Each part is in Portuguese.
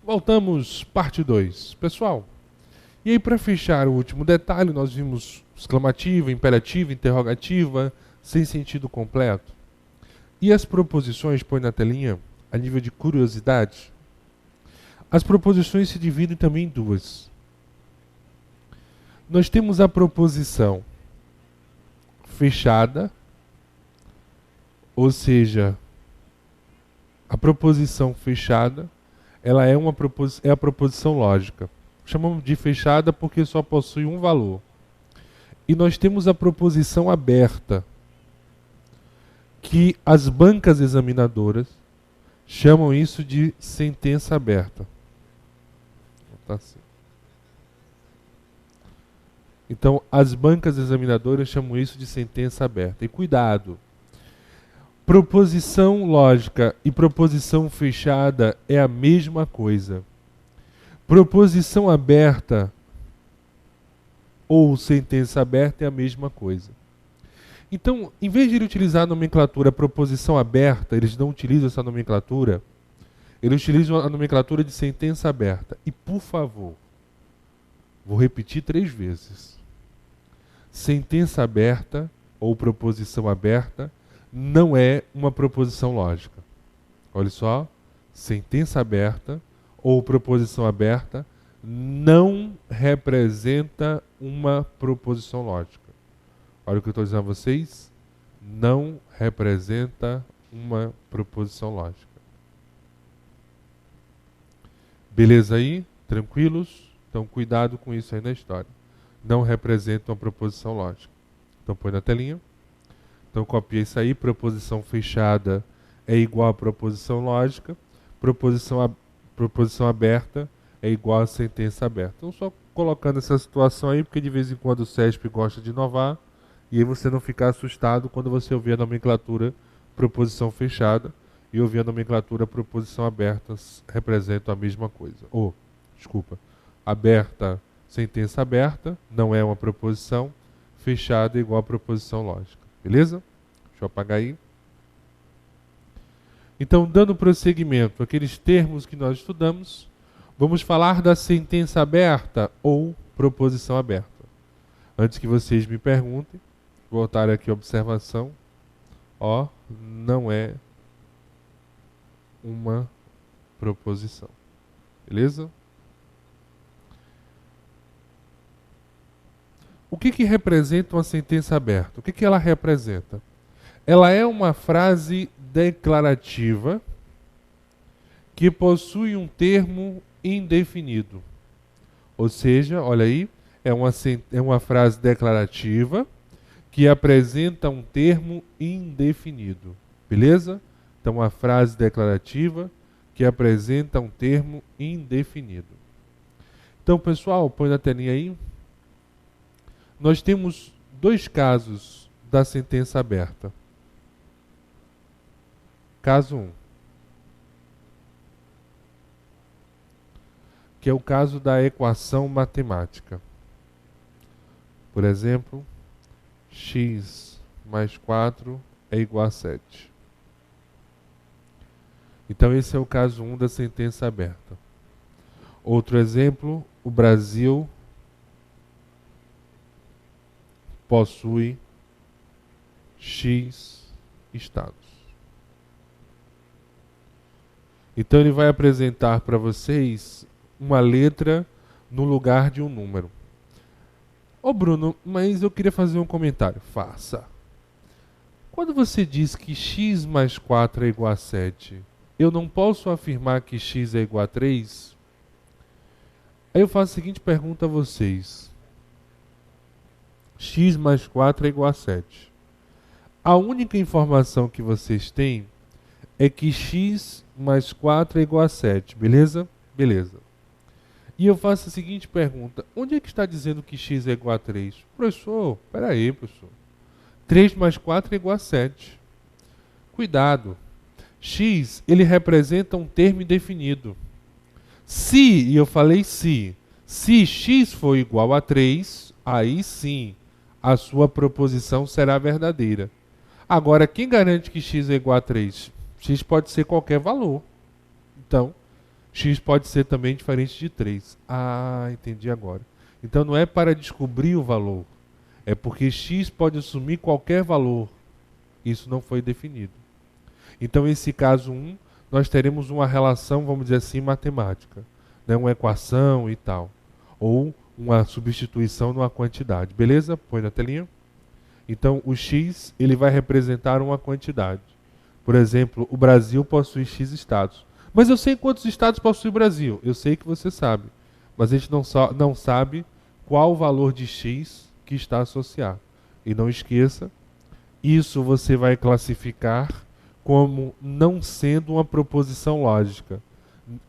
Voltamos, parte 2. Pessoal, e aí para fechar o último detalhe, nós vimos exclamativa, imperativa, interrogativa, sem sentido completo. E as proposições, põe na telinha, a nível de curiosidade. As proposições se dividem também em duas. Nós temos a proposição fechada, ou seja, a proposição fechada, ela é a proposição lógica. Chamamos de fechada porque só possui um valor. E nós temos a proposição aberta, que as bancas examinadoras chamam isso de sentença aberta. Tá assim. Então, as bancas examinadoras chamam isso de sentença aberta. E cuidado! Proposição lógica e proposição fechada é a mesma coisa. Proposição aberta ou sentença aberta é a mesma coisa. Então, em vez de ele utilizar a nomenclatura proposição aberta, eles não utilizam essa nomenclatura, eles utilizam a nomenclatura de sentença aberta. E, por favor, vou repetir 3 vezes. Sentença aberta ou proposição aberta não é uma proposição lógica. Olha só, sentença aberta ou proposição aberta não representa uma proposição lógica. Olha o que eu estou dizendo a vocês, não representa uma proposição lógica. Beleza aí? Tranquilos? Então cuidado com isso aí na história. Não representa uma proposição lógica. Então põe na telinha. Então copia isso aí, proposição fechada é igual a proposição lógica, proposição aberta é igual a sentença aberta. Então só colocando essa situação aí, porque de vez em quando o CESP gosta de inovar, e aí você não ficar assustado quando você ouvir a nomenclatura proposição fechada e ouvir a nomenclatura proposição aberta representam a mesma coisa. Aberta, sentença aberta, não é uma proposição, fechada é igual a proposição lógica. Beleza? Deixa eu apagar aí. Então, dando prosseguimento àqueles termos que nós estudamos, vamos falar da sentença aberta ou proposição aberta. Antes que vocês me perguntem, voltar aqui a observação. Não é uma proposição. Beleza? O que representa uma sentença aberta? O que ela representa? Ela é uma frase declarativa que possui um termo indefinido. Ou seja, olha aí, é uma frase declarativa que apresenta um termo indefinido. Beleza? Então, uma frase declarativa que apresenta um termo indefinido. Então, pessoal, põe na telinha aí. Nós temos 2 casos da sentença aberta. Caso 1, que é o caso da equação matemática. Por exemplo, x mais 4 é igual a 7. Então esse é o caso 1 da sentença aberta. Outro exemplo, o Brasil possui X estados. Então ele vai apresentar para vocês uma letra no lugar de um número. Bruno, mas eu queria fazer um comentário. Faça. Quando você diz que x mais 4 é igual a 7, eu não posso afirmar que x é igual a 3? Aí eu faço a seguinte pergunta a vocês. X mais 4 é igual a 7. A única informação que vocês têm é que x mais 4 é igual a 7, beleza? Beleza. E eu faço a seguinte pergunta. Onde é que está dizendo que x é igual a 3? Professor, peraí, professor. 3 mais 4 é igual a 7. Cuidado. X, ele representa um termo indefinido. Se, e eu falei se x for igual a 3, aí sim, a sua proposição será verdadeira. Agora, quem garante que x é igual a 3? X pode ser qualquer valor. Então, X pode ser também diferente de 3. Ah, entendi agora. Então não é para descobrir o valor. É porque X pode assumir qualquer valor. Isso não foi definido. Então, nesse caso 1, nós teremos uma relação, vamos dizer assim, matemática. Né? Uma equação e tal. Ou uma substituição numa quantidade. Beleza? Põe na telinha. Então, o X ele vai representar uma quantidade. Por exemplo, o Brasil possui X estados. Mas eu sei quantos estados possui o Brasil. Eu sei que você sabe. Mas a gente não sabe qual o valor de X que está associado. E não esqueça, isso você vai classificar como não sendo uma proposição lógica.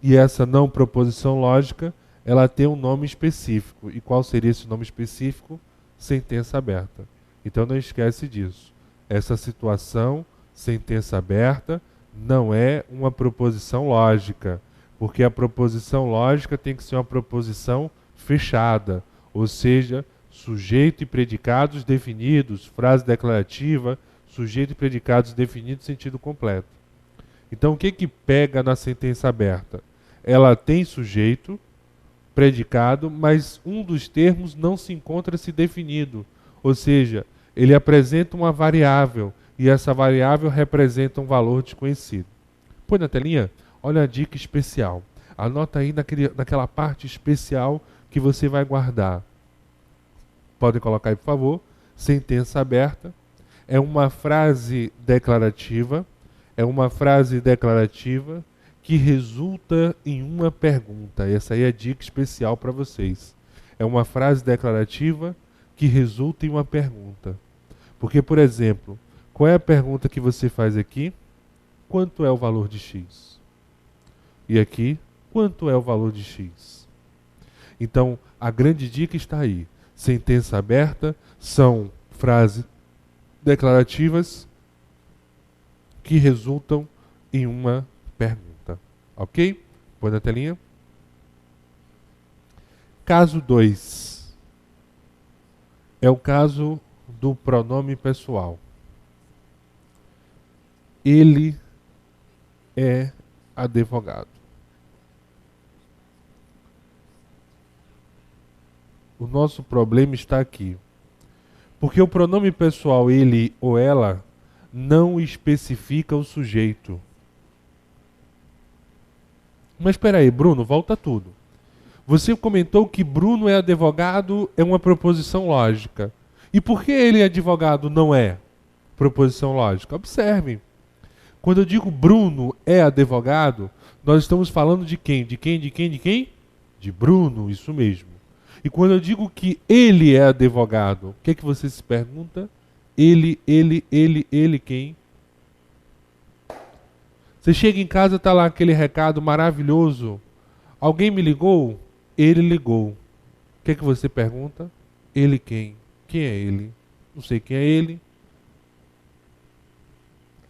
E essa não proposição lógica, ela tem um nome específico. E qual seria esse nome específico? Sentença aberta. Então não esquece disso. Essa situação, sentença aberta, não é uma proposição lógica, porque a proposição lógica tem que ser uma proposição fechada, ou seja, sujeito e predicados definidos, frase declarativa, sujeito e predicados definidos, sentido completo. Então o que que pega na sentença aberta? Ela tem sujeito, predicado, mas um dos termos não se encontra-se definido, ou seja, ele apresenta uma variável, e essa variável representa um valor desconhecido. Põe na telinha, olha a dica especial. Anota aí naquela parte especial que você vai guardar. Podem colocar aí, por favor. Sentença aberta. É uma frase declarativa. É uma frase declarativa que resulta em uma pergunta. Essa aí é a dica especial para vocês. É uma frase declarativa que resulta em uma pergunta. Porque, por exemplo, qual é a pergunta que você faz aqui? Quanto é o valor de X? E aqui, quanto é o valor de X? Então, a grande dica está aí. Sentença aberta são frases declarativas que resultam em uma pergunta. Ok? Põe na telinha. Caso 2. É o caso do pronome pessoal. Ele é advogado. O nosso problema está aqui. Porque o pronome pessoal ele ou ela não especifica o sujeito. Mas espera aí, Bruno, volta tudo. Você comentou que Bruno é advogado, é uma proposição lógica. E por que ele é advogado não é proposição lógica? Observem. Quando eu digo Bruno é advogado, nós estamos falando de quem? De quem? De quem? De quem? De Bruno, isso mesmo. E quando eu digo que ele é advogado, o que é que você se pergunta? Ele quem? Você chega em casa, está lá aquele recado maravilhoso. Alguém me ligou? Ele ligou. O que é que você pergunta? Ele quem? Quem é ele? Não sei quem é ele.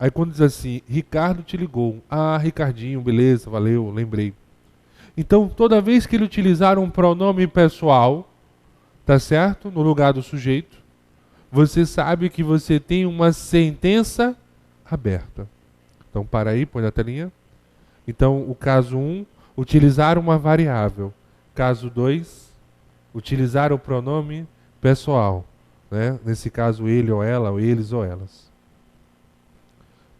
Aí quando diz assim, Ricardo te ligou. Ah, Ricardinho, beleza, valeu, lembrei. Então, toda vez que ele utilizar um pronome pessoal, tá certo? No lugar do sujeito, você sabe que você tem uma sentença aberta. Então, para aí, põe na telinha. Então, o caso 1, utilizar uma variável. Caso 2, utilizar o pronome pessoal. Né? Nesse caso, ele ou ela, ou eles ou elas.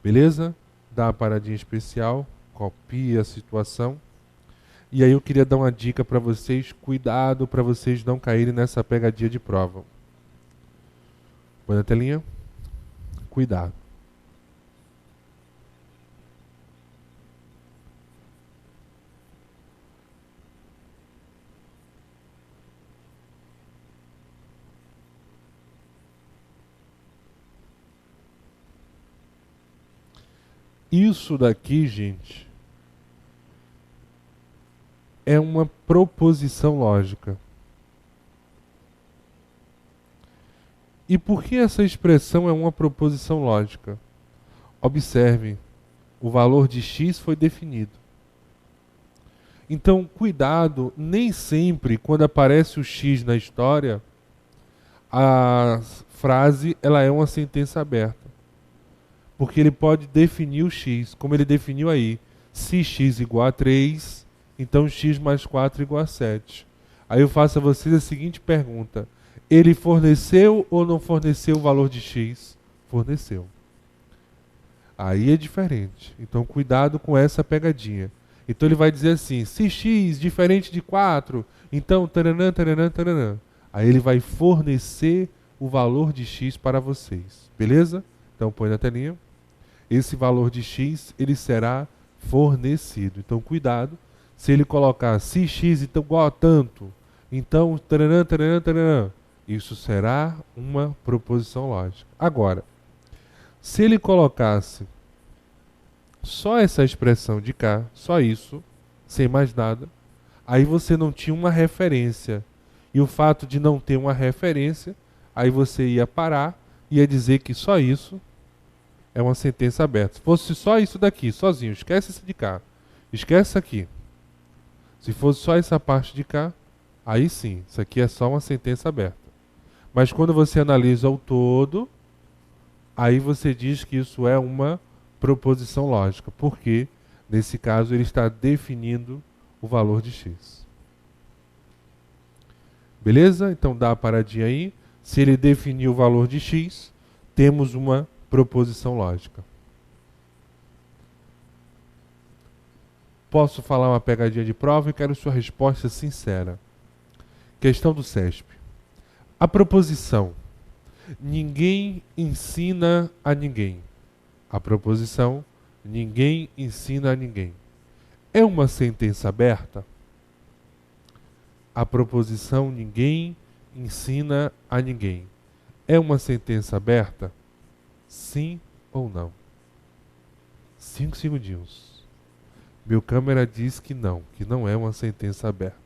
Beleza? Dá uma paradinha especial, copia a situação. E aí eu queria dar uma dica para vocês, cuidado para vocês não caírem nessa pegadinha de prova. Põe na telinha. Cuidado. Isso daqui, gente, é uma proposição lógica. E por que essa expressão é uma proposição lógica? Observe, o valor de X foi definido. Então, cuidado, nem sempre quando aparece o X na história, a frase ela é uma sentença aberta. Porque ele pode definir o X, como ele definiu aí. Se X igual a 3, Então x mais 4 igual a 7. Aí eu faço a vocês a seguinte pergunta. Ele forneceu ou não forneceu o valor de x? Forneceu. Aí é diferente. Então cuidado com essa pegadinha. Então ele vai dizer assim, se x diferente de 4, então taranã, taranã, taranã. Aí ele vai fornecer o valor de x para vocês. Beleza? Então põe na telinha. Esse valor de x, ele será fornecido. Então cuidado. Se ele colocar se x então, igual a tanto, então taranã, taranã, taranã. Isso será uma proposição lógica. Agora, se ele colocasse só essa expressão de cá, só isso, sem mais nada, aí você não tinha uma referência. E o fato de não ter uma referência, aí você ia parar e ia dizer que só isso é uma sentença aberta. Se fosse só isso daqui, sozinho, esquece esse de cá, esquece isso aqui. Se fosse só essa parte de cá, aí sim, isso aqui é só uma sentença aberta. Mas quando você analisa o todo, aí você diz que isso é uma proposição lógica, porque nesse caso ele está definindo o valor de x. Beleza? Então dá a paradinha aí. Se ele definir o valor de x, temos uma proposição lógica. Posso falar uma pegadinha de prova e quero sua resposta sincera. Questão do CESP. A proposição ninguém ensina a ninguém. A proposição ninguém ensina a ninguém. É uma sentença aberta? A proposição ninguém ensina a ninguém. É uma sentença aberta? Sim ou não? 5 segundinhos. Meu câmera diz que não é uma sentença aberta.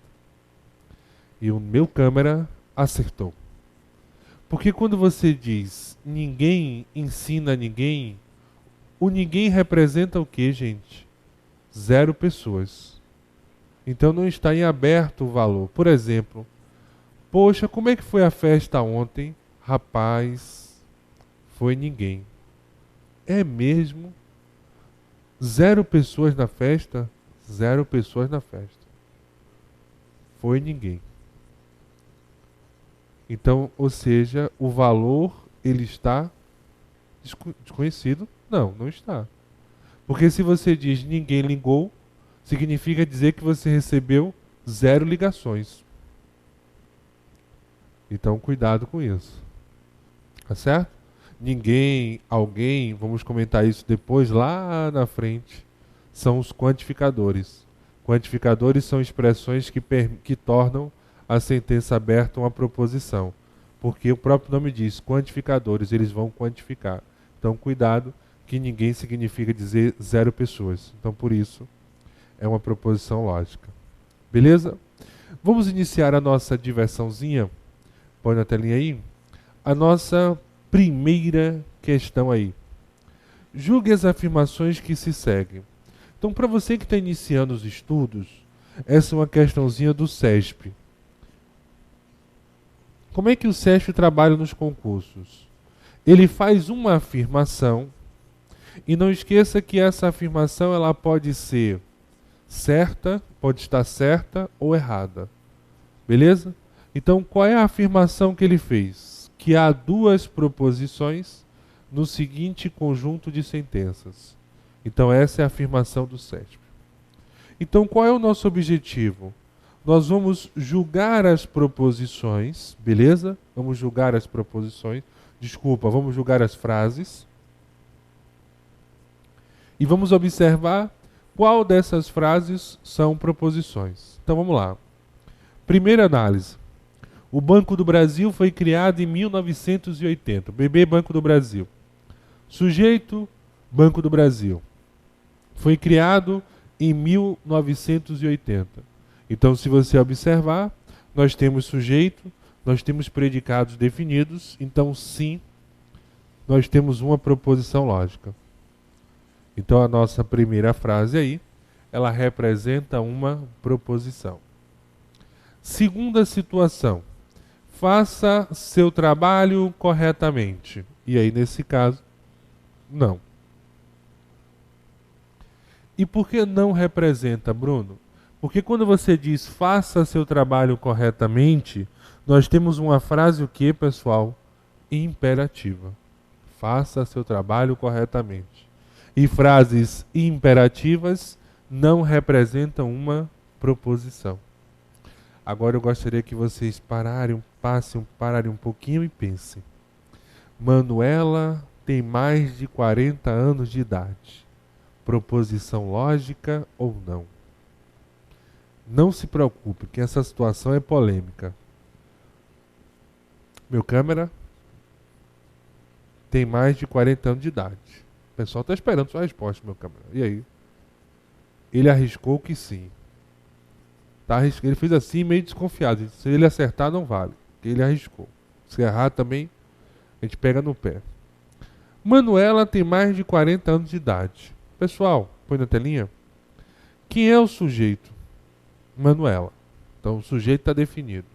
E o meu câmera acertou. Porque quando você diz ninguém ensina a ninguém, o ninguém representa o que, gente? 0 pessoas. Então não está em aberto o valor. Por exemplo, poxa, como é que foi a festa ontem? Rapaz, foi ninguém. É mesmo? 0 pessoas na festa? 0 pessoas na festa. Foi ninguém. Então, ou seja, o valor, ele está desconhecido? Não, não está. Porque se você diz ninguém ligou, significa dizer que você recebeu 0 ligações. Então, cuidado com isso. Tá certo? Ninguém, alguém, vamos comentar isso depois, lá na frente, são os quantificadores. Quantificadores são expressões que tornam a sentença aberta uma proposição. Porque o próprio nome diz, quantificadores, eles vão quantificar. Então, cuidado, que ninguém significa dizer 0 pessoas. Então, por isso, é uma proposição lógica. Beleza? Vamos iniciar a nossa diversãozinha. Põe na telinha aí. A nossa primeira questão aí. Julgue as afirmações que se seguem. Então, para você que está iniciando os estudos, essa é uma questãozinha do CESP. Como é que o CESP trabalha nos concursos? Ele faz uma afirmação e não esqueça que essa afirmação ela pode ser certa, pode estar certa ou errada. Beleza? Então, qual é a afirmação que ele fez? Que há 2 proposições no seguinte conjunto de sentenças. Então, essa é a afirmação do CESP. Então, qual é o nosso objetivo? Nós vamos julgar as proposições, beleza? Vamos julgar as proposições. Desculpa, vamos julgar as frases. E vamos observar qual dessas frases são proposições. Então, vamos lá. Primeira análise. O Banco do Brasil foi criado em 1980. BB Banco do Brasil. Sujeito, Banco do Brasil. Foi criado em 1980. Então, se você observar, nós temos sujeito, nós temos predicados definidos. Então, sim, nós temos uma proposição lógica. Então, a nossa primeira frase aí, ela representa uma proposição. Segunda situação. Faça seu trabalho corretamente. E aí, nesse caso, não. E por que não representa, Bruno? Porque quando você diz faça seu trabalho corretamente, nós temos uma frase o que, pessoal? Imperativa. Faça seu trabalho corretamente. E frases imperativas não representam uma proposição. Agora eu gostaria que vocês pararem um pouquinho e pensem. Manuela tem mais de 40 anos de idade. Proposição lógica ou não? Não se preocupe, que essa situação é polêmica. Meu câmera tem mais de 40 anos de idade. O pessoal está esperando sua resposta, meu câmera. E aí? Ele arriscou que sim. Ele fez assim, meio desconfiado. Se ele acertar, não vale. Ele arriscou. Se errar também, a gente pega no pé. Manuela tem mais de 40 anos de idade. Pessoal, põe na telinha. Quem é o sujeito? Manuela. Então o sujeito está definido.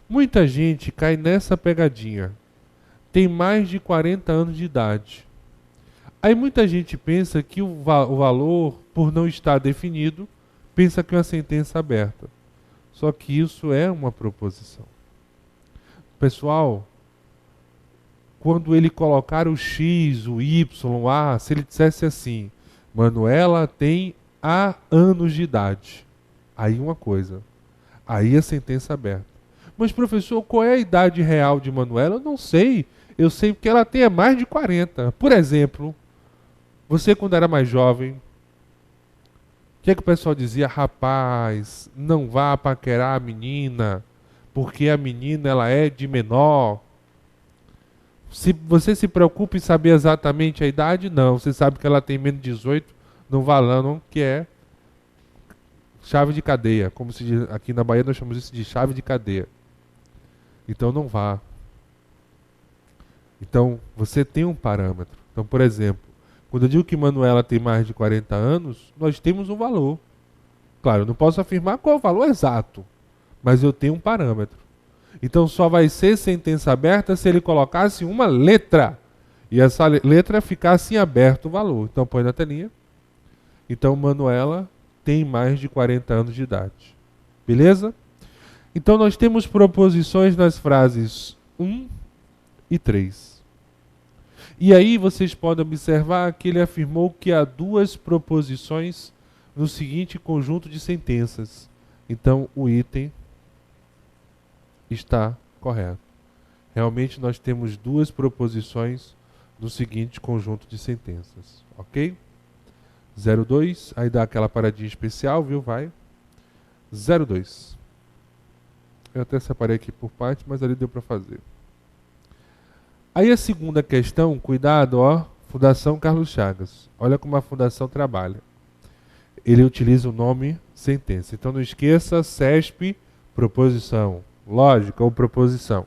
Muita gente cai nessa pegadinha. Tem mais de 40 anos de idade. Aí muita gente pensa que o valor, por não estar definido, pensa que é uma sentença aberta. Só que isso é uma proposição. Pessoal, quando ele colocar o X, o Y, o A, se ele dissesse assim, Manuela tem há anos de idade. Aí uma coisa. Aí a sentença aberta. Mas professor, qual é a idade real de Manuela? Eu não sei. Eu sei que ela tem mais de 40. Por exemplo, você quando era mais jovem, o que é que o pessoal dizia? Rapaz, não vá paquerar a menina, porque a menina ela é de menor. Se você se preocupa em saber exatamente a idade, não. Você sabe que ela tem menos de 18, não vá lá, não, que é chave de cadeia. Como se diz, aqui na Bahia nós chamamos isso de chave de cadeia. Então não vá. Então você tem um parâmetro. Então, por exemplo, quando eu digo que Manuela tem mais de 40 anos, nós temos um valor. Claro, eu não posso afirmar qual é o valor exato, mas eu tenho um parâmetro. Então só vai ser sentença aberta se ele colocasse uma letra. E essa letra ficasse em aberto o valor. Então põe na telinha. Então Manuela tem mais de 40 anos de idade. Beleza? Então nós temos proposições nas frases 1 e 3. E aí vocês podem observar que ele afirmou que há duas proposições no seguinte conjunto de sentenças. Então o item está correto. Realmente nós temos duas proposições no seguinte conjunto de sentenças. Ok? 02, aí dá aquela paradinha especial, viu? Vai. 02. Eu até separei aqui por parte, mas ali deu para fazer. Aí a segunda questão, cuidado, ó, Fundação Carlos Chagas. Olha como a fundação trabalha. Ele utiliza o nome sentença. Então não esqueça, CESP, proposição, lógica ou proposição.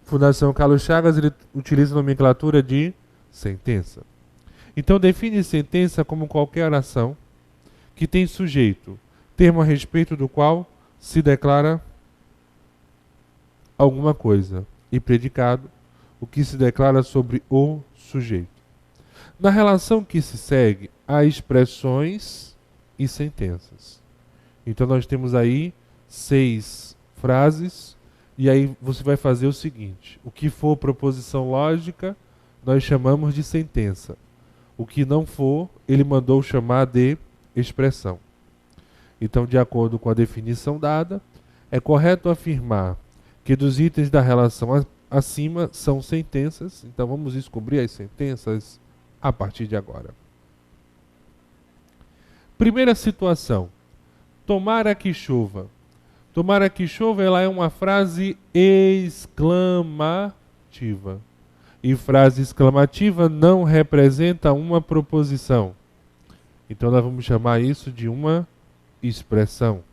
Fundação Carlos Chagas, ele utiliza a nomenclatura de sentença. Então define sentença como qualquer oração que tem sujeito, termo a respeito do qual se declara alguma coisa, e predicado, o que se declara sobre o sujeito. Na relação que se segue, há expressões e sentenças. Então nós temos aí 6 frases, e aí você vai fazer o seguinte: o que for proposição lógica, nós chamamos de sentença. O que não for, ele mandou chamar de expressão. Então, de acordo com a definição dada, é correto afirmar que dos itens da relação acima são sentenças. Então vamos descobrir as sentenças a partir de agora. Primeira situação. Tomara que chova. Tomara que chova, ela é uma frase exclamativa. E frase exclamativa não representa uma proposição. Então nós vamos chamar isso de uma expressão.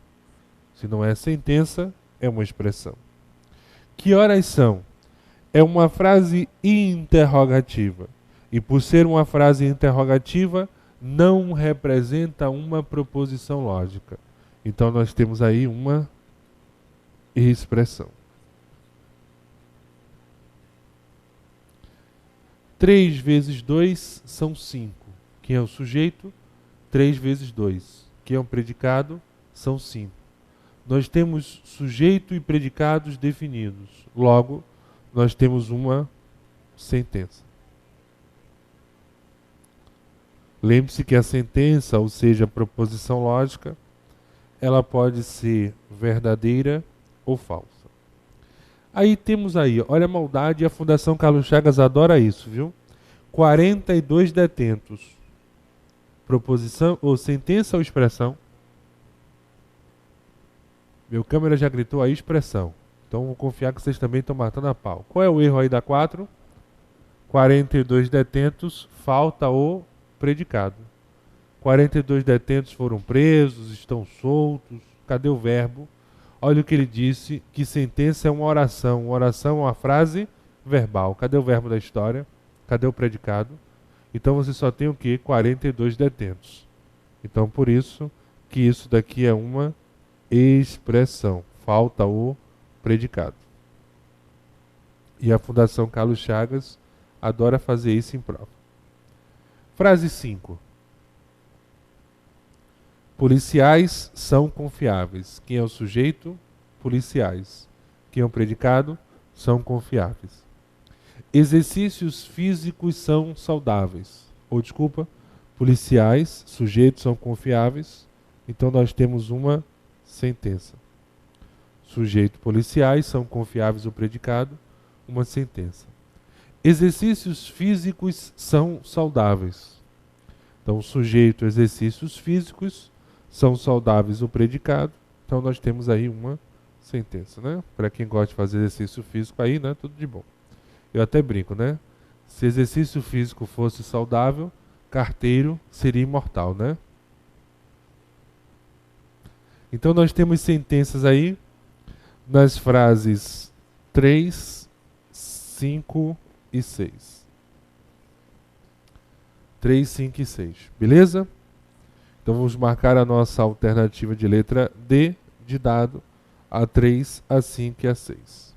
Se não é sentença, é uma expressão. Que horas são? É uma frase interrogativa. E por ser uma frase interrogativa, não representa uma proposição lógica. Então nós temos aí uma expressão. 3 vezes 2 são 5. Quem é o sujeito? 3 vezes 2. que é um predicado, são 5. Nós temos sujeito e predicados definidos. Logo, nós temos uma sentença. Lembre-se que a sentença, ou seja, a proposição lógica, ela pode ser verdadeira ou falsa. Aí temos aí, olha a maldade, e a Fundação Carlos Chagas adora isso, viu? 42 detentos. Proposição ou sentença ou expressão? Meu câmera já gritou a expressão. Então vou confiar que vocês também estão matando a pau. Qual é o erro aí da 4? 42 detentos, falta o predicado. 42 detentos foram presos, estão soltos. Cadê o verbo? Olha o que ele disse, que sentença é uma oração. Uma oração é uma frase verbal. Cadê o verbo da história? Cadê o predicado? Então você só tem o quê? 42 detentos. Então por isso que isso daqui é uma expressão. Falta o predicado. E a Fundação Carlos Chagas adora fazer isso em prova. Frase 5. Policiais são confiáveis. Quem é o sujeito? Policiais. Quem é o predicado? São confiáveis. Exercícios físicos são saudáveis. Ou desculpa, policiais, sujeitos são confiáveis. Então nós temos uma sentença. Sujeito, policiais são confiáveis, o predicado, uma sentença. Exercícios físicos são saudáveis. Então sujeito, exercícios físicos são saudáveis, o predicado. Então nós temos aí uma sentença, né? Para quem gosta de fazer exercício físico aí, né? Tudo de bom. Eu até brinco, né? Se exercício físico fosse saudável, carteiro seria imortal, né? Então nós temos sentenças aí nas frases 3, 5 e 6. 3, 5 e 6. Beleza? Então vamos marcar a nossa alternativa de letra D de dado, a 3, a 5 e a 6.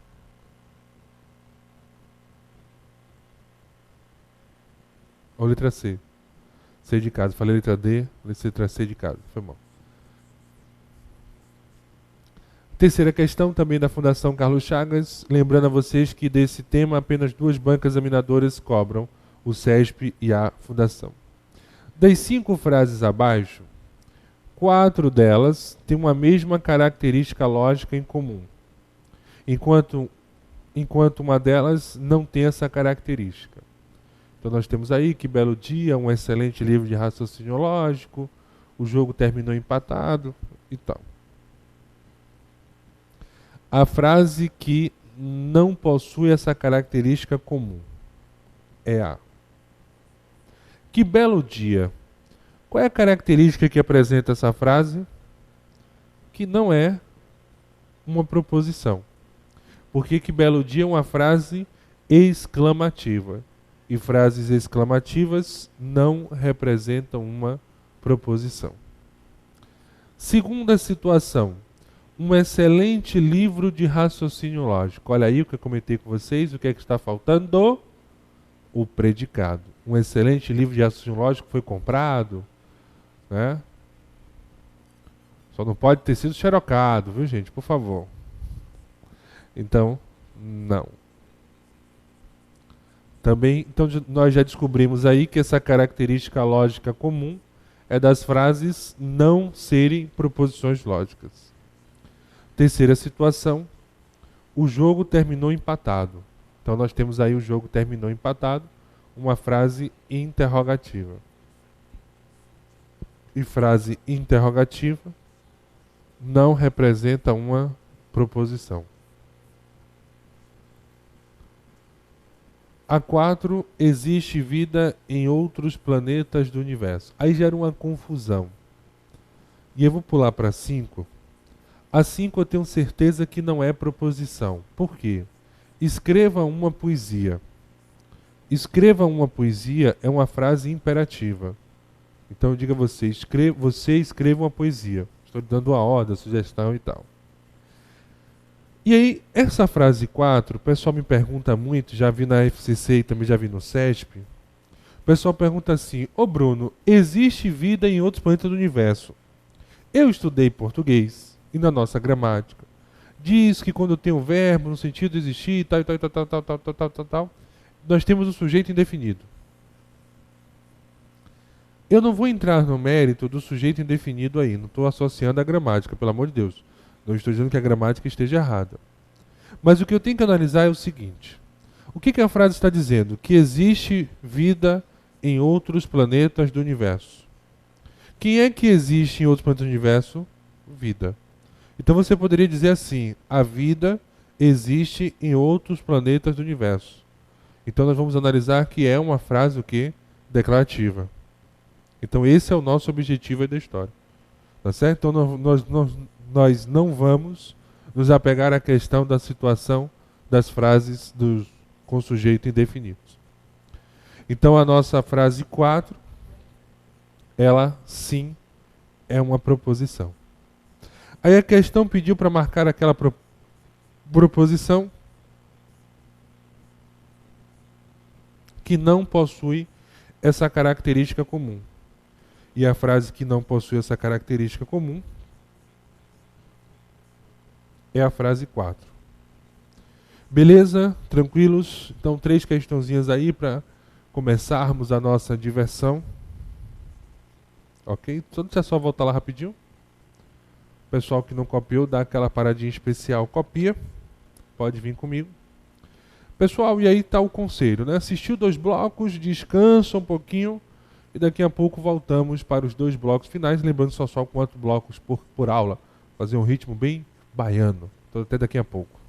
Ou letra C. C de casa. Falei letra D, letra C de casa. Foi mal. Terceira questão, também da Fundação Carlos Chagas. Lembrando a vocês que desse tema apenas 2 bancas examinadoras cobram, o SESP e a Fundação. Das 5 frases abaixo, 4 delas têm uma mesma característica lógica em comum, enquanto uma delas não tem essa característica. Então nós temos aí Que Belo Dia, um excelente livro de raciocínio lógico, o jogo terminou empatado e tal. A frase que não possui essa característica comum é a Que belo dia. Qual é a característica que apresenta essa frase? Que não é uma proposição. Porque que belo dia é uma frase exclamativa. E frases exclamativas não representam uma proposição. Segunda situação. Um excelente livro de raciocínio lógico. Olha aí o que eu comentei com vocês. O que é que está faltando? O predicado. Um excelente livro de raciocínio lógico foi comprado, né? Só não pode ter sido xerocado, viu, gente? Por favor. Então, não. Também, então nós já descobrimos aí que essa característica lógica comum é das frases não serem proposições lógicas. Terceira situação, o jogo terminou empatado. Então nós temos aí o jogo terminou empatado, uma frase interrogativa. E frase interrogativa não representa uma proposição. A 4, existe vida em outros planetas do universo. Aí gera uma confusão. E eu vou pular para 5. A 5 eu tenho certeza que não é proposição. Por quê? Escreva uma poesia. Escreva uma poesia é uma frase imperativa. Então eu digo a você, você escreva uma poesia. Estou dando uma ordem, sugestão e tal. E aí, essa frase 4, o pessoal me pergunta muito, já vi na FCC e também já vi no SESP. O pessoal pergunta assim, ô Bruno, existe vida em outros planetas do universo? Eu estudei português e na nossa gramática diz que quando tem um verbo no sentido de existir, tal, tal, tal, tal, tal, tal, tal, tal, tal, nós temos o sujeito indefinido. Eu não vou entrar no mérito do sujeito indefinido aí, não estou associando a gramática, pelo amor de Deus. Não estou dizendo que a gramática esteja errada. Mas o que eu tenho que analisar é o seguinte: o que a frase está dizendo? Que existe vida em outros planetas do universo. Quem é que existe em outros planetas do universo? Vida. Então você poderia dizer assim: a vida existe em outros planetas do universo. Então nós vamos analisar que é uma frase o quê? Declarativa. Então esse é o nosso objetivo aí da história. Tá certo? Então nós não vamos nos apegar à questão da situação das frases com sujeito indefinido. Então a nossa frase 4, ela sim é uma proposição. Aí a questão pediu para marcar aquela proposição que não possui essa característica comum. E a frase que não possui essa característica comum é a frase 4. Beleza? Tranquilos? Então 3 questãozinhas aí para começarmos a nossa diversão. Ok? Deixa eu só voltar lá rapidinho. O pessoal que não copiou, dá aquela paradinha especial, copia. Pode vir comigo. Pessoal, e aí está o conselho, né? Assistiu 2 blocos, descansa um pouquinho e daqui a pouco voltamos para os 2 blocos finais, lembrando só 4 blocos por aula. Fazer um ritmo bem baiano. Então até daqui a pouco.